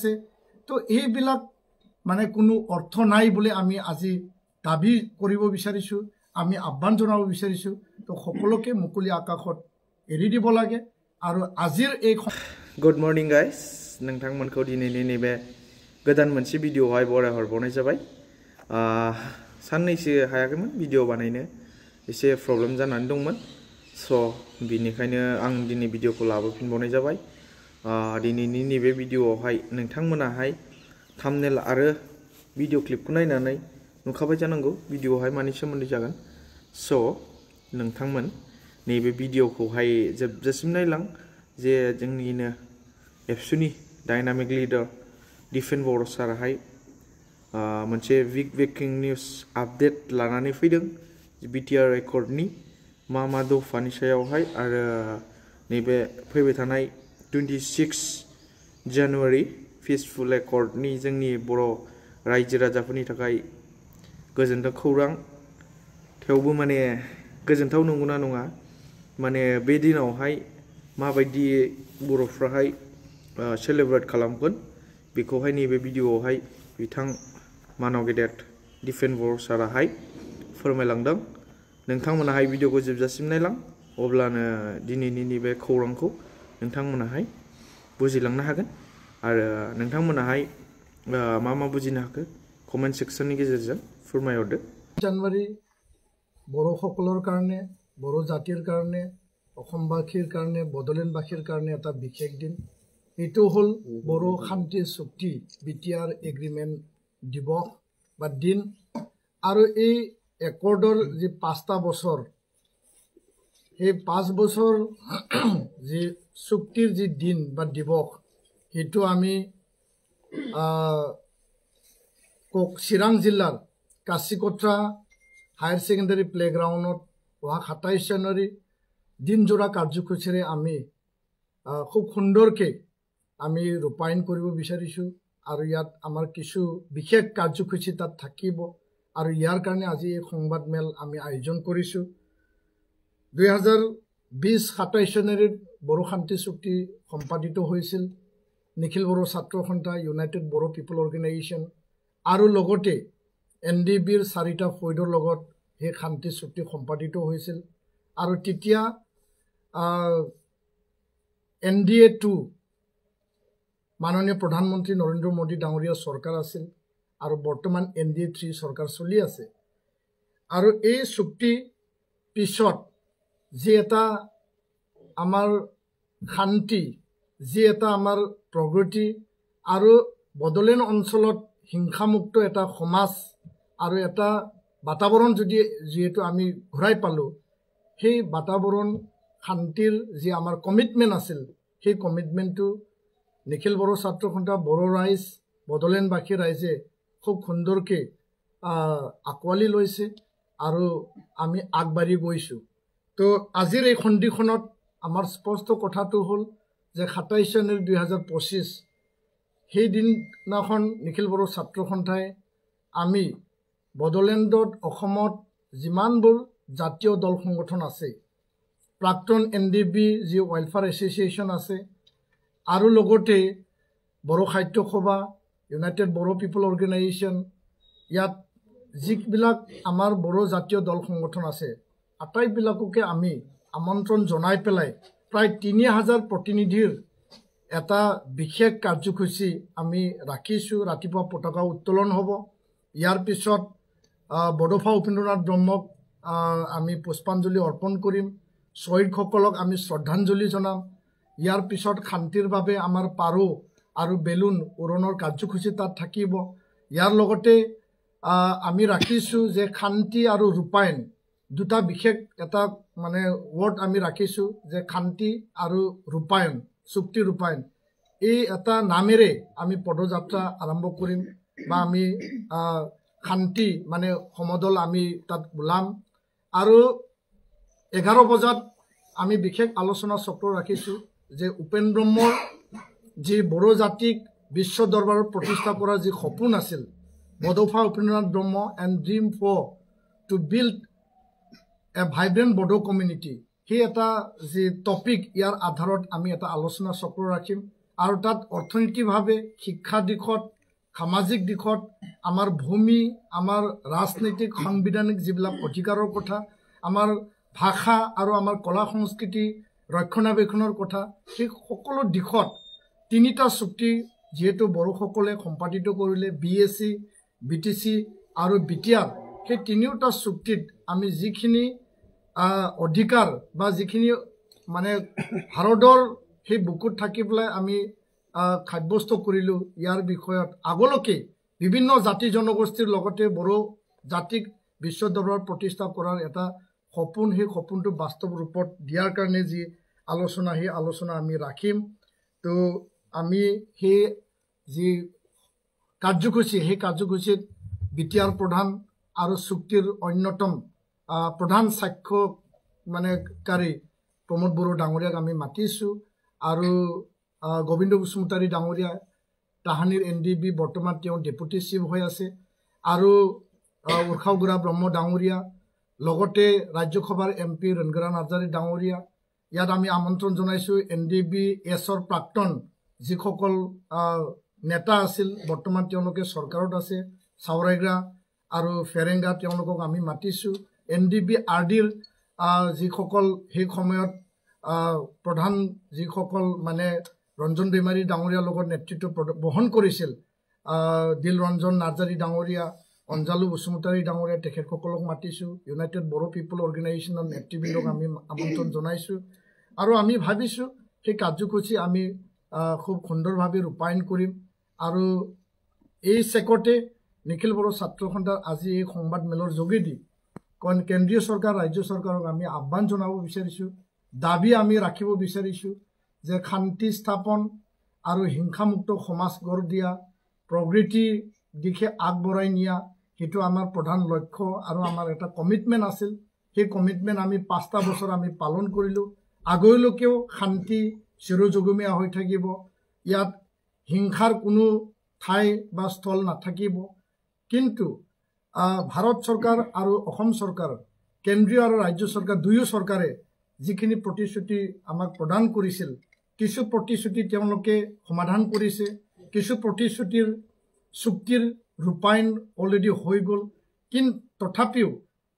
আছে তো এইবিলাক মানে কোনো অৰ্থ নাই বুলি আমি আজি দাবী কৰিব বিচাৰিছোঁ আমি আহ্বান জনাব বিচাৰিছোঁ তো সকলোকে মুকলি আকাশত এৰি দিব লাগে আৰু আজিৰ এই গুড মৰ্নিং গাইস नोंथांमोनखौ दिनैनि नैबे गोदान मोनसे भिडिअआवहाय बराय हरबावनाय जाबाय साननैसो हायाखैमोन भिडिअ बानायनो एसे प्रब्लेम जानानै दंमोन स' बिनिखायनो आं दिनै भिडिअखौ लाबोफिनबावनाय जाबाय दिनैनि नैबे भिडिअआवहाय नोंथांमोनाहाय थाम्बनेल आरो भिडिअ क्लिपखौ नायनानै नुखाबाय जानांगौ भिडिअआवहाय मानि सोमोन्दै जागोन स' नोंथांमोन नैबे भिडिअखौहाय जोबजासिम नायलां जे जोंनिनो एबसुनि डायनामिक लिडार दिफेन बर' साराहाय मोनसे विक ब्रेकिं निउज आपडेट लानानै फैदों बिटिआर रेकर्डनि मा दफानि सायावहाय आरो नैबे फैबाय थानाय 26 जानुवारि पिसफुल एकर्डनि जोंनि बर' रायजो राजाफोरनि थाखाय गोजोनथाव खौरां थेवबो माने गोजोनथाव नंगौना नङा माने बे दिनावहाय माबायदि बर'फ्राहाय सेलेब्रेट खालामगोन बेखौहाय नैबे भिडिअआवहाय बिथां मानव गेदेर दिफेन बर' साराहाय फोरमायलांदों नोंथांमोनाहाय भिडिअखौ जोबजासिम नायलां अब्लानो दिनैनि नैबे खौरांखौ नोंथांमोनाहाय बुजिलांनो हागोन आरो नोंथांमोनाहाय मा बुजिनो हाखो कमेन्ट सेक्सननि गेजेरजों फोरमायहरदो জানুৱাৰী বড়োসকলৰ কাৰণে বড়ো জাতিৰ কাৰণে অসমবাসীৰ কাৰণে বড়োলেণ্ডবাসীৰ কাৰণে এটা বিশেষ দিন এইটো হ'ল বড়ো শান্তি চুক্তি বিটিআৰ এগ্ৰিমেণ্ট দিৱস বা দিন আৰু এই একৰ্ডৰ যি 5টা বছৰ এই 5 বছৰ যি চুক্তিৰ যি দিন বা দিৱস সেইটো আমি চিৰাং জিলাৰ কাছিকত্ৰা হায়াৰ ছেকেণ্ডাৰী প্লেগ্ৰাউণ্ডত 27 জানুৱাৰী দিনজোৰা কাৰ্যসূচীৰে আমি খুব সুন্দৰকৈ আমি ৰূপায়ণ কৰিব বিচাৰিছোঁ আৰু ইয়াত আমাৰ কিছু বিশেষ কাৰ্যসূচী তাত থাকিব আৰু ইয়াৰ কাৰণে আজি এই সংবাদমেল আমি আয়োজন কৰিছোঁ 2020 27 জানুৱাৰীত বড়ো শান্তি চুক্তি সম্পাদিত হৈছিল নিখিল বড়ো ছাত্ৰ সন্থা ইউনাইটেড বড়ো পিপল অৰ্গেনাইজেশ্যন আৰু লগতে NDBৰ 4টা ফৈদৰ লগত এই শান্তি চুক্তি সম্পাদিত হৈছিল আৰু তেতিয়া NDA 2 মাননীয় প্ৰধানমন্ত্ৰী নৰেন্দ্ৰ মোদী ডাঙৰীয়া চৰকাৰ আছিল আৰু বৰ্তমান NDA 3 চৰকাৰ চলি আছে আৰু এই চুক্তি পিছত যি এটা আমাৰ শান্তি যি এটা আমাৰ প্ৰগতি আৰু বড়োলেণ্ড অঞ্চলত হিংসামুক্ত এটা সমাজ আৰু এটা বাতাবৰণ যদি যেহেতু আমি ঘূৰাই পালোঁ সেই বাতাবৰণ শান্তিৰ যি আমাৰ কমিটমেণ্ট আছিল সেই কমিটমেণ্টটো নিখিল বড়ো ছাত্ৰ সন্থা বড়ো ৰাইজ বড়োলেণ্ডবাসী ৰাইজে খুব সুন্দৰকৈ আঁকোৱালি লৈছে আৰু আমি আগবাঢ়ি গৈছোঁ তো আজিৰ এই সন্ধিখনত আমাৰ স্পষ্ট কথাটো হ'ল যে 27 জানুৱাৰী 2025 সেই দিনাখন নিখিল বড়ো ছাত্ৰ সন্থাই আমি বড়োলেণ্ডত অসমত যিমানবোৰ জাতীয় দল সংগঠন আছে প্ৰাক্তন NDB যি ৱেলফেয়াৰ এছ'চিয়েশ্যন আছে আৰু লগতে বড়ো সাহিত্য সভা ইউনাইটেড বড়ো পিপল অৰ্গেনাইজেশ্যন ইয়াত যিবিলাক আমাৰ বড়ো জাতীয় দল সংগঠন আছে আটাইবিলাককে আমি আমন্ত্ৰণ জনাই পেলাই প্ৰায় 3000 প্ৰতিনিধিৰ এটা বিশেষ কাৰ্যসূচী আমি ৰাখিছোঁ ৰাতিপুৱা পতাকা উত্তোলন হ'ব ইয়াৰ পিছত বড়োফা উপেন্দ্ৰনাথ ব্ৰহ্মক আমি পুষ্পাঞ্জলি অৰ্পণ কৰিম শ্বহীদসকলক আমি শ্ৰদ্ধাঞ্জলি জনাম ইয়াৰ পিছত শান্তিৰ বাবে আমাৰ পাৰো আৰু বেলুন উৰণৰ কাৰ্যসূচী তাত থাকিব ইয়াৰ লগতে আমি ৰাখিছোঁ যে শান্তি আৰু ৰূপায়ণ দুটা বিশেষ এটা মানে ৱৰ্ড আমি ৰাখিছোঁ যে শান্তি আৰু ৰূপায়ণ চুক্তি ৰূপায়ণ এই এটা নামেৰে আমি পদযাত্ৰা আৰম্ভ কৰিম বা আমি শান্তি মানে সমদল আমি তাত ওলাম আৰু 11 বজাত আমি বিশেষ আলোচনা চক্ৰ ৰাখিছোঁ যে উপেন ব্ৰহ্মৰ যি বড়ো জাতিক বিশ্ব দৰবাৰত প্ৰতিষ্ঠা কৰাৰ যি সপোন আছিল Bodofa Upendranath Brahma and dream for to build a vibrant Bodo community সেই এটা যি টপিক ইয়াৰ আধাৰত আমি এটা আলোচনা চক্ৰ ৰাখিম আৰু তাত অৰ্থনৈতিকভাৱে শিক্ষা দিশত সামাজিক দিশত আমাৰ ভূমি আমাৰ ৰাজনৈতিক সাংবিধানিক যিবিলাক অধিকাৰৰ কথা আমাৰ ভাষা আৰু আমাৰ কলা সংস্কৃতি ৰক্ষণাবেক্ষণৰ কথা সেই সকলো দিশত তিনিটা চুক্তি যেহেতু বড়োসকলে সম্পাদিত কৰিলে BSc BTC আৰু BTR সেই তিনিওটা চুক্তিত আমি যিখিনি অধিকাৰ বা যিখিনি মানে ভাৰতৰ সেই বুকুত থাকি পেলাই আমি খাদ্যস্ত কৰিলোঁ ইয়াৰ বিষয়ত আগলৈকে বিভিন্ন জাতি জনগোষ্ঠীৰ লগতে বড়ো জাতিক বিশ্ব দৰবাৰত প্ৰতিষ্ঠা কৰাৰ এটা সপোন সেই সপোনটো বাস্তৱ ৰূপত দিয়াৰ কাৰণে যি আলোচনা সেই আলোচনা আমি ৰাখিম তো আমি সেই যি কাৰ্যসূচী সেই কাৰ্যসূচীত BTR প্ৰধান আৰু চুক্তিৰ অন্যতম প্ৰধান সাক্ষ্য মানে কাৰী প্ৰমোদ বড়ো ডাঙৰীয়াক আমি মাতিছোঁ আৰু গোবিন্দ বসুমতাৰী ডাঙৰীয়া তাহানিৰ NDB বৰ্তমান তেওঁ ডেপুটি চিফ হৈ আছে আৰু উৰ্খাওগুৰা ব্ৰহ্ম ডাঙৰীয়া লগতে ৰাজ্যসভাৰ MP ৰণগৰা নাৰ্জাৰী ডাঙৰীয়া ইয়াত আমি আমন্ত্ৰণ জনাইছোঁ NDBSৰ প্ৰাক্তন যিসকল নেতা আছিল বৰ্তমান তেওঁলোকে চৰকাৰত আছে চাউৰাইগ্ৰা আৰু ফেৰেংগা তেওঁলোকক আমি মাতিছোঁ NDBRDৰ যিসকল সেই সময়ত প্ৰধান যিসকল মানে ৰঞ্জন বেমাৰী ডাঙৰীয়াৰ লগত নেতৃত্ব বহন কৰিছিল দিল ৰঞ্জন নাৰ্জাৰী ডাঙৰীয়া অঞ্জালু বসুমতাৰী ডাঙৰীয়া তেখেতসকলক মাতিছোঁ ইউনাইটেড বড়ো পিপল অৰ্গেনাইজেশ্যনৰ নেতৃবৃন্দক আমি আমন্ত্ৰণ জনাইছোঁ আৰু আমি ভাবিছোঁ সেই কাৰ্যসূচী আমি খুব সুন্দৰভাৱে ৰূপায়ণ কৰিম আৰু এই চেকতে নিখিল বড়ো ছাত্ৰ সন্থাৰ আজি এই সংবাদমেলৰ যোগেদি কেন্দ্ৰীয় চৰকাৰ ৰাজ্য চৰকাৰক আমি আহ্বান জনাব বিচাৰিছোঁ দাবী আমি ৰাখিব বিচাৰিছোঁ যে শান্তি স্থাপন আৰু হিংসামুক্ত সমাজ গঢ় দিয়া প্ৰগতিৰ দিশে আগবঢ়াই নিয়া সেইটো আমাৰ প্ৰধান লক্ষ্য আৰু আমাৰ এটা কমিটমেণ্ট আছিল সেই কমিটমেণ্ট আমি 5টা বছৰ আমি পালন কৰিলোঁ আগলৈকেও শান্তি চিৰযুগমীয়া হৈ থাকিব ইয়াত হিংসাৰ কোনো ঠাই বা স্থল নাথাকিব কিন্তু ভাৰত চৰকাৰ আৰু অসম চৰকাৰ কেন্দ্ৰীয় আৰু ৰাজ্য চৰকাৰ দুয়ো চৰকাৰে যিখিনি প্ৰতিশ্ৰুতি আমাক প্ৰদান কৰিছিল কিছু প্ৰতিশ্ৰুতি তেওঁলোকে সমাধান কৰিছে কিছু প্ৰতিশ্ৰুতিৰ চুক্তিৰ ৰূপায়ণ অলৰেডি হৈ গ'ল কিন্তু তথাপিও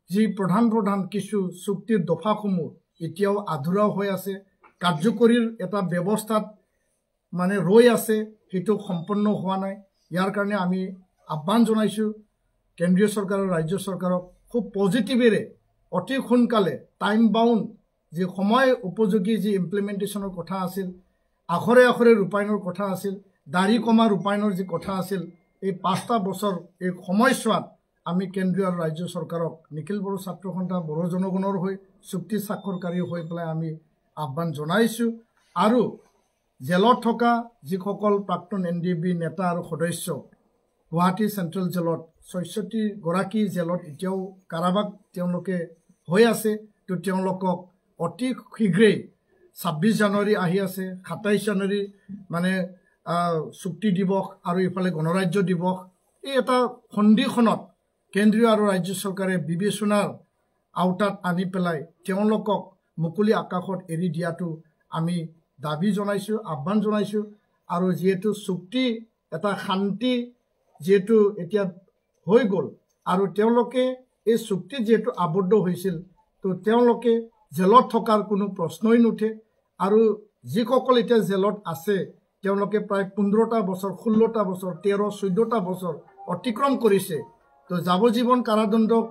যি প্ৰধান কিছু চুক্তিৰ দফাসমূহ এতিয়াও আধৰুৱা হৈ আছে কাৰ্যকৰীৰ এটা ব্যৱস্থাত মানে ৰৈ আছে সেইটো সম্পন্ন হোৱা নাই ইয়াৰ কাৰণে আমি আহ্বান জনাইছোঁ কেন্দ্ৰীয় চৰকাৰ আৰু ৰাজ্য চৰকাৰক খুব পজিটিভেৰে অতি সোনকালে টাইম বাউণ্ড যি সময় উপযোগী যি ইমপ্লিমেণ্টেশ্যনৰ কথা আছিল আখৰে আখৰে ৰূপায়ণৰ কথা আছিল দাড়ি কমা ৰূপায়ণৰ যি কথা আছিল এই 5টা বছৰ এই সময়ছোৱাত আমি কেন্দ্ৰীয় আৰু ৰাজ্য চৰকাৰক নিখিল বড়ো ছাত্ৰ সন্থা বড়ো জনগণৰ হৈ চুক্তি স্বাক্ষৰকাৰী হৈ পেলাই আমি আহ্বান জনাইছোঁ আৰু জেলত থকা যিসকল প্ৰাক্তন NDB নেতা আৰু সদস্য গুৱাহাটী চেণ্ট্ৰেল জেলত 66গৰাকী জেলত এতিয়াও কাৰাবাস তেওঁলোকে হৈ আছে তো তেওঁলোকক অতি শীঘ্ৰেই 26 জানুৱাৰী আহি আছে 27 জানুৱাৰী মানে চুক্তি দিৱস আৰু ইফালে গণৰাজ্য দিৱস এই এটা সন্ধিখনত কেন্দ্ৰীয় আৰু ৰাজ্য চৰকাৰে বিবেচনাৰ আওতাত আনি পেলাই তেওঁলোকক মুকলি আকাশত এৰি দিয়াটো আমি দাবী জনাইছোঁ আহ্বান জনাইছোঁ আৰু যিহেতু চুক্তি এটা শান্তি যেহেতু এতিয়া হৈ গ'ল আৰু তেওঁলোকে এই চুক্তি যেহেতু আবদ্ধ হৈছিল তো তেওঁলোকে জেলত থকাৰ কোনো প্ৰশ্নই নুঠে আৰু যিসকল এতিয়া জেলত আছে তেওঁলোকে প্ৰায় 15টা বছৰ 16টা বছৰ 13 14টা বছৰ অতিক্ৰম কৰিছে তো যাৱজীৱন কাৰাদণ্ডক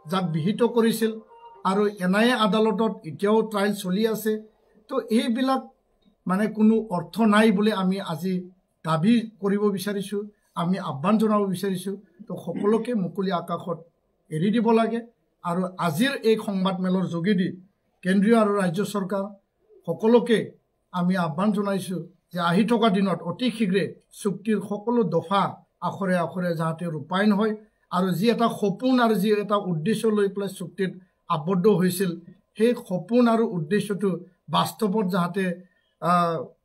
যাক বিহিত কৰিছিল আৰু NIA আদালতত এতিয়াও ট্ৰায়েল চলি আছে তো এইবিলাক মানে কোনো অৰ্থ নাই বুলি আমি আজি দাবী কৰিব বিচাৰিছোঁ আমি আহ্বান জনাব বিচাৰিছোঁ তো সকলোকে মুকলি আকাশত এৰি দিব লাগে আৰু আজিৰ এই সংবাদমেলৰ যোগেদি কেন্দ্ৰীয় আৰু ৰাজ্য চৰকাৰ সকলোকে আমি আহ্বান জনাইছোঁ যে আহি থকা দিনত অতি শীঘ্ৰে চুক্তিৰ সকলো দফা আখৰে আখৰে যাতে ৰূপায়ণ হয় আৰু যি এটা সপোন আৰু যি এটা উদ্দেশ্য লৈ পেলাই চুক্তিত আবদ্ধ হৈছিল সেই সপোন আৰু উদ্দেশ্যটো বাস্তৱত যাতে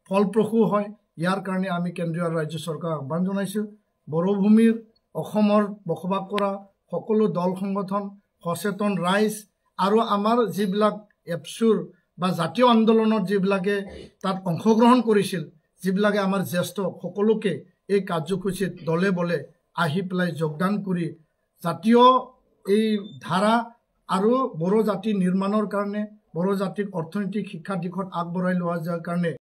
ফলপ্ৰসূ হয় ইয়াৰ কাৰণে আমি কেন্দ্ৰীয় আৰু ৰাজ্য চৰকাৰক আহ্বান জনাইছোঁ বড়োভূমিৰ অসমৰ বসবাস কৰা সকলো দল সংগঠন সচেতন ৰাইজ আৰু আমাৰ যিবিলাক এপছুৰ বা জাতীয় আন্দোলনত যিবিলাকে তাত অংশগ্ৰহণ কৰিছিল যিবিলাকে আমাৰ জ্যেষ্ঠ সকলোকে এই কাৰ্যসূচীত দলে বলে আহি পেলাই যোগদান কৰি জাতীয় এই ধাৰা আৰু বড়ো জাতি নিৰ্মাণৰ কাৰণে বড়ো জাতিক অৰ্থনৈতিক শিক্ষা দিশত আগবঢ়াই লোৱাৰ কাৰণে